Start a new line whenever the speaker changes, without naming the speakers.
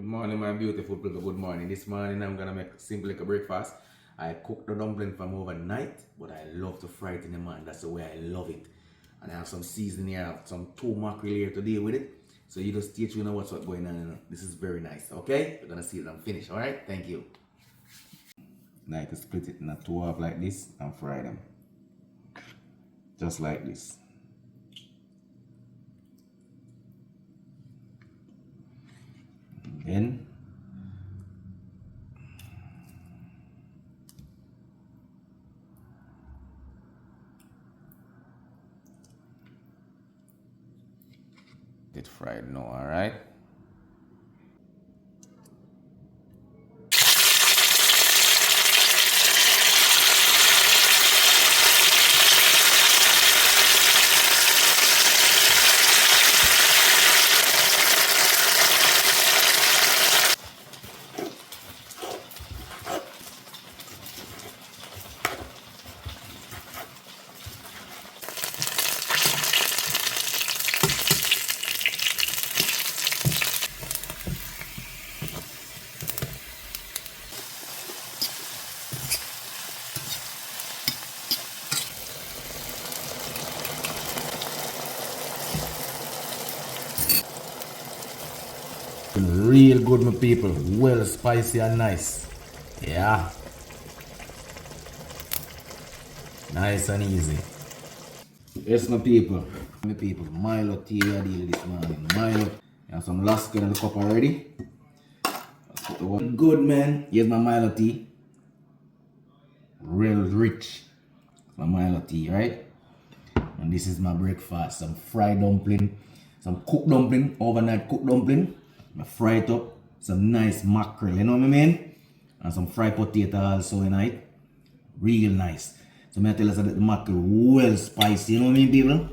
Good morning, my beautiful people. Good morning. This morning I'm gonna make simple like a breakfast. I cooked the dumpling from overnight, but I love to fry it in the morning. That's the way I love it. And I have some seasoning here. I have some 2 mackerel here to deal with it. So you just stay tuned and watch what's going on. You know. This is very nice. Okay? You're gonna see it and finish. Alright? Thank you. Now I can split it in 2 halves like this and fry them. Just like this. Then get fried now, all right? Real good, my people. Well spicy and nice. Yeah. Nice and easy. Yes, my people. My people, Milo tea I deal this morning. Milo. And some Lasker in the cup already. Let's put the one. Good, man. Here's my Milo tea. Real rich. My Milo tea, right? And this is my breakfast. Some fried dumpling. Some cooked dumpling. Overnight cooked dumpling. I fry it up, some nice mackerel, you know what I mean? And some fried potato also in it. Real nice. So I tell us that the mackerel well spicy, you know what I mean, people?